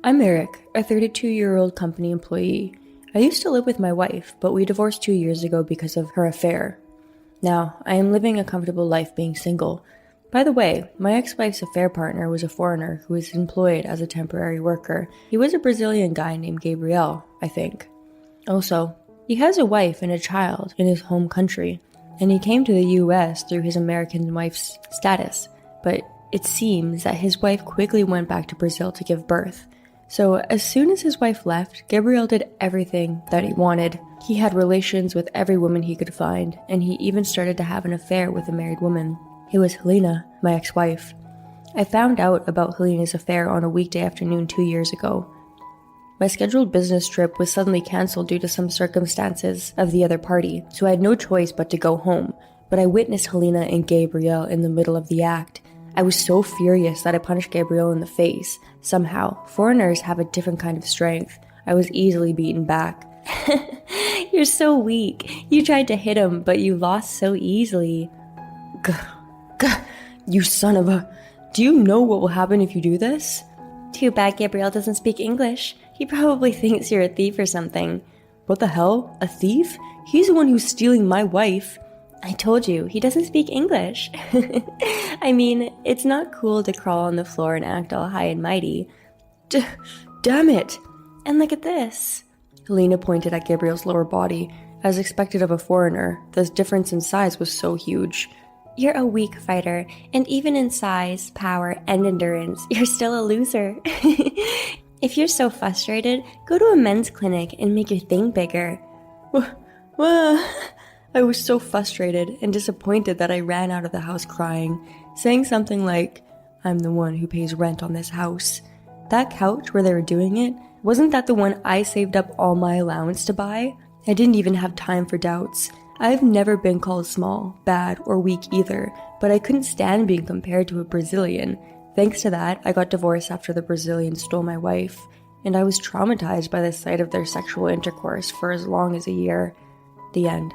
I'm Eric, a 32-year-old company employee. I used to live with my wife, but we divorced 2 years ago because of her affair. Now, I am living a comfortable life being single. By the way, my ex-wife's affair partner was a foreigner who was employed as a temporary worker. He was a Brazilian guy named Gabriel, I think. Also, he has a wife and a child in his home country, and he came to the US through his American wife's status, but it seems that his wife quickly went back to Brazil to give birth. So as soon as his wife left, Gabriel did everything that he wanted. He had relations with every woman he could find, and he even started to have an affair with a married woman. It was Helena, my ex-wife. I found out about Helena's affair on a weekday afternoon 2 years ago. My scheduled business trip was suddenly cancelled due to some circumstances of the other party, so I had no choice but to go home. But I witnessed Helena and Gabriel in the middle of the act. I was so furious that I punched Gabriel in the face. Somehow, foreigners have a different kind of strength. I was easily beaten back. You're so weak. You tried to hit him, but you lost so easily. Gah, you son of a... Do you know what will happen if you do this? Too bad Gabriel doesn't speak English. He probably thinks you're a thief or something. What the hell? A thief? He's the one who's stealing my wife. I told you, he doesn't speak English. I mean, it's not cool to crawl on the floor and act all high and mighty. Damn it! And look at this. Helena pointed at Gabriel's lower body. As expected of a foreigner, the difference in size was so huge. You're a weak fighter, and even in size, power, and endurance, you're still a loser. If you're so frustrated, go to a men's clinic and make your thing bigger. I was so frustrated and disappointed that I ran out of the house crying, saying something like, I'm the one who pays rent on this house. That couch where they were doing it, wasn't that the one I saved up all my allowance to buy? I didn't even have time for doubts. I've never been called small, bad, or weak either, but I couldn't stand being compared to a Brazilian. Thanks to that, I got divorced after the Brazilian stole my wife, and I was traumatized by the sight of their sexual intercourse for as long as a year. The end.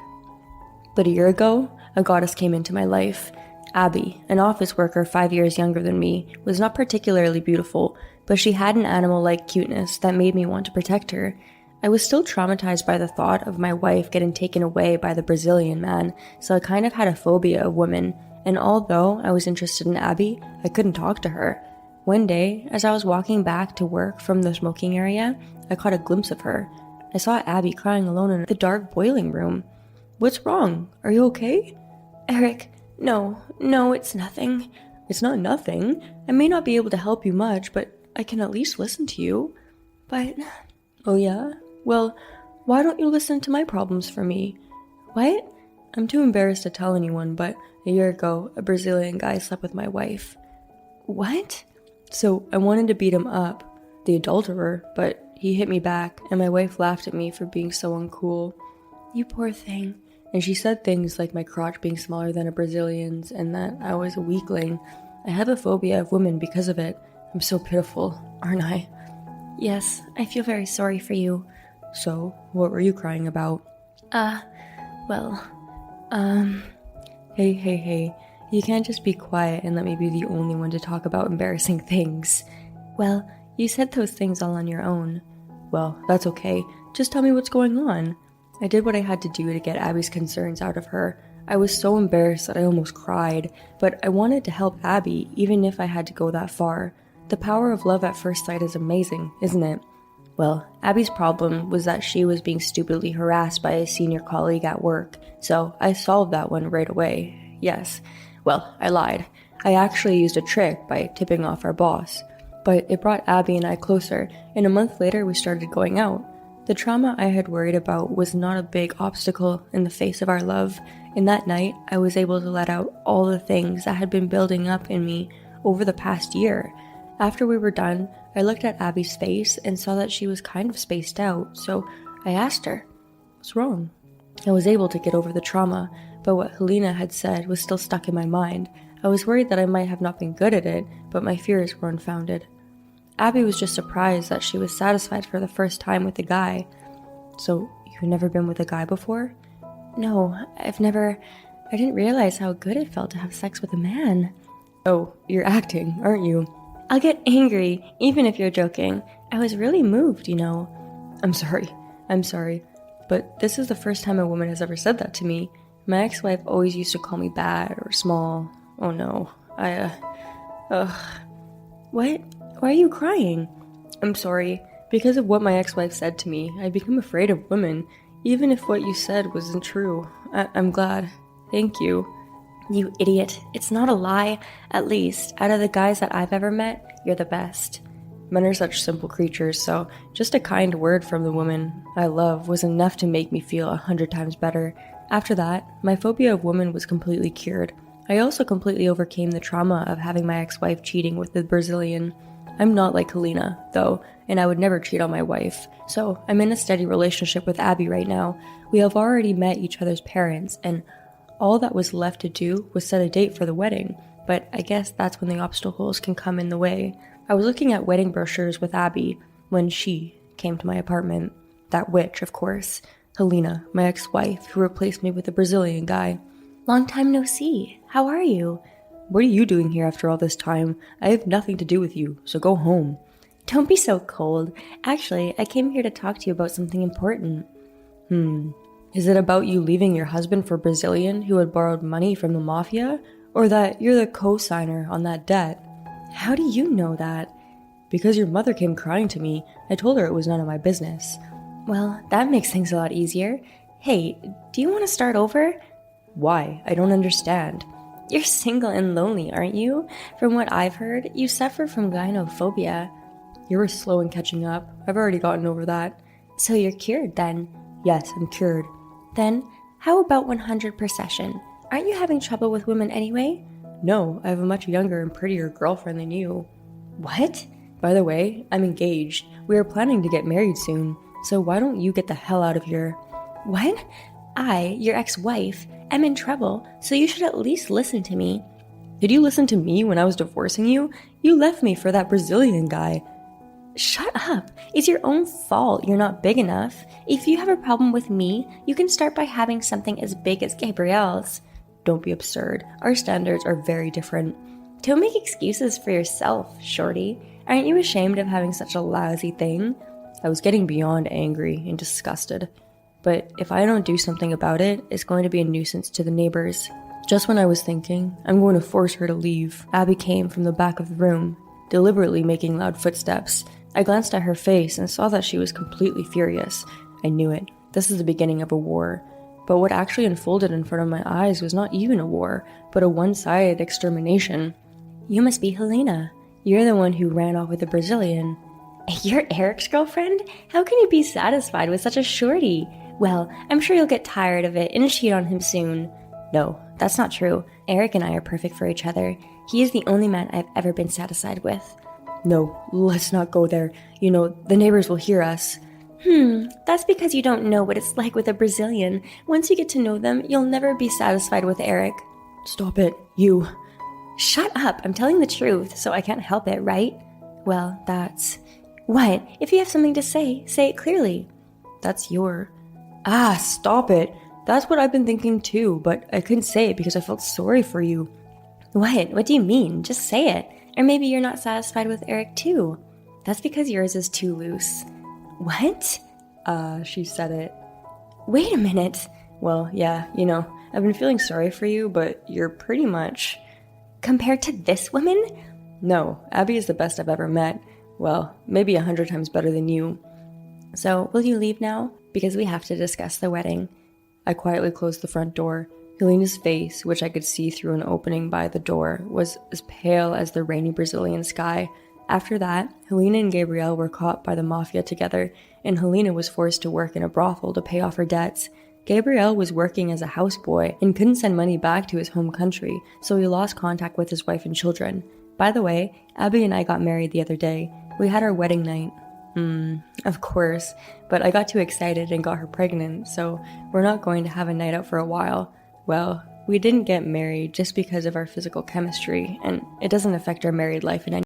But a year ago, a goddess came into my life. Abby, an office worker 5 years younger than me, was not particularly beautiful, but she had an animal-like cuteness that made me want to protect her. I was still traumatized by the thought of my wife getting taken away by the Brazilian man, so I kind of had a phobia of women, and although I was interested in Abby, I couldn't talk to her. One day, as I was walking back to work from the smoking area, I caught a glimpse of her. I saw Abby crying alone in the dark boiling room. What's wrong? Are you okay? Eric, no, it's nothing. It's not nothing. I may not be able to help you much, but I can at least listen to you. But... Oh yeah? Well, why don't you listen to my problems for me? What? I'm too embarrassed to tell anyone, but a year ago, a Brazilian guy slept with my wife. What? So I wanted to beat him up, the adulterer, but he hit me back, and my wife laughed at me for being so uncool. You poor thing. And she said things like my crotch being smaller than a Brazilian's and that I was a weakling. I have a phobia of women because of it. I'm so pitiful, aren't I? Yes, I feel very sorry for you. So, what were you crying about? Hey. You can't just be quiet and let me be the only one to talk about embarrassing things. Well, you said those things all on your own. Well, that's okay. Just tell me what's going on. I did what I had to do to get Abby's concerns out of her. I was so embarrassed that I almost cried, but I wanted to help Abby even if I had to go that far. The power of love at first sight is amazing, isn't it? Well, Abby's problem was that she was being stupidly harassed by a senior colleague at work, so I solved that one right away. Yes. Well, I lied. I actually used a trick by tipping off our boss. But it brought Abby and I closer, and a month later we started going out. The trauma I had worried about was not a big obstacle in the face of our love, and that night I was able to let out all the things that had been building up in me over the past year. After we were done, I looked at Abby's face and saw that she was kind of spaced out, so I asked her, "What's wrong?" I was able to get over the trauma, but what Helena had said was still stuck in my mind. I was worried that I might have not been good at it, but my fears were unfounded. Abby was just surprised that she was satisfied for the first time with a guy. So, you've never been with a guy before? No, I didn't realize how good it felt to have sex with a man. Oh, you're acting, aren't you? I'll get angry, even if you're joking. I was really moved, you know. I'm sorry, but this is the first time a woman has ever said that to me. My ex-wife always used to call me bad or small. Oh no, What? Why are you crying? I'm sorry. Because of what my ex-wife said to me, I become afraid of women, even if what you said wasn't true. I'm glad. Thank you. You idiot. It's not a lie. At least, out of the guys that I've ever met, you're the best. Men are such simple creatures, so just a kind word from the woman I love was enough to make me feel 100 times better. After that, my phobia of women was completely cured. I also completely overcame the trauma of having my ex-wife cheating with the Brazilian. I'm not like Helena, though, and I would never cheat on my wife. So, I'm in a steady relationship with Abby right now. We have already met each other's parents, and all that was left to do was set a date for the wedding. But I guess that's when the obstacles can come in the way. I was looking at wedding brochures with Abby when she came to my apartment. That witch, of course. Helena, my ex-wife, who replaced me with a Brazilian guy. Long time no see. How are you? What are you doing here after all this time? I have nothing to do with you, so go home. Don't be so cold. Actually, I came here to talk to you about something important. Is it about you leaving your husband for Brazilian who had borrowed money from the mafia? Or that you're the co-signer on that debt? How do you know that? Because your mother came crying to me. I told her it was none of my business. Well, that makes things a lot easier. Hey, do you want to start over? Why? I don't understand. You're single and lonely, aren't you? From what I've heard, you suffer from gynophobia. You were slow in catching up. I've already gotten over that. So you're cured then? Yes, I'm cured. Then, how about 100%? Aren't you having trouble with women anyway? No, I have a much younger and prettier girlfriend than you. What? By the way, I'm engaged. We are planning to get married soon. So why don't you get the hell out of here? What? I, your ex-wife, am in trouble, so you should at least listen to me. Did you listen to me when I was divorcing you? You left me for that Brazilian guy. Shut up. It's your own fault you're not big enough. If you have a problem with me, you can start by having something as big as Gabrielle's. Don't be absurd. Our standards are very different. Don't make excuses for yourself, shorty. Aren't you ashamed of having such a lousy thing? I was getting beyond angry and disgusted. But if I don't do something about it, it's going to be a nuisance to the neighbors. Just when I was thinking, I'm going to force her to leave, Abby came from the back of the room, deliberately making loud footsteps. I glanced at her face and saw that she was completely furious. I knew it. This is the beginning of a war. But what actually unfolded in front of my eyes was not even a war, but a one-sided extermination. You must be Helena. You're the one who ran off with the Brazilian. You're Eric's girlfriend? How can you be satisfied with such a shorty? Well, I'm sure you'll get tired of it and cheat on him soon. No, that's not true. Eric and I are perfect for each other. He is the only man I've ever been satisfied with. No, let's not go there. You know, the neighbors will hear us. That's because you don't know what it's like with a Brazilian. Once you get to know them, you'll never be satisfied with Eric. Stop it, you. Shut up, I'm telling the truth, so I can't help it, right? Well, that's... What? If you have something to say it clearly. That's your... Ah, stop it. That's what I've been thinking too, but I couldn't say it because I felt sorry for you. What? What do you mean? Just say it. Or maybe you're not satisfied with Eric too. That's because yours is too loose. What? She said it. Wait a minute. Well, yeah, you know, I've been feeling sorry for you, but you're pretty much... Compared to this woman? No, Abby is the best I've ever met. Well, maybe 100 times better than you. So, will you leave now? Because we have to discuss the wedding. I quietly closed the front door. Helena's face, which I could see through an opening by the door, was as pale as the rainy Brazilian sky. After that, Helena and Gabrielle were caught by the mafia together, and Helena was forced to work in a brothel to pay off her debts. Gabrielle was working as a houseboy and couldn't send money back to his home country, so he lost contact with his wife and children. By the way, Abby and I got married the other day. We had our wedding night. Of course, but I got too excited and got her pregnant, so we're not going to have a night out for a while. Well, we didn't get married just because of our physical chemistry, and it doesn't affect our married life in any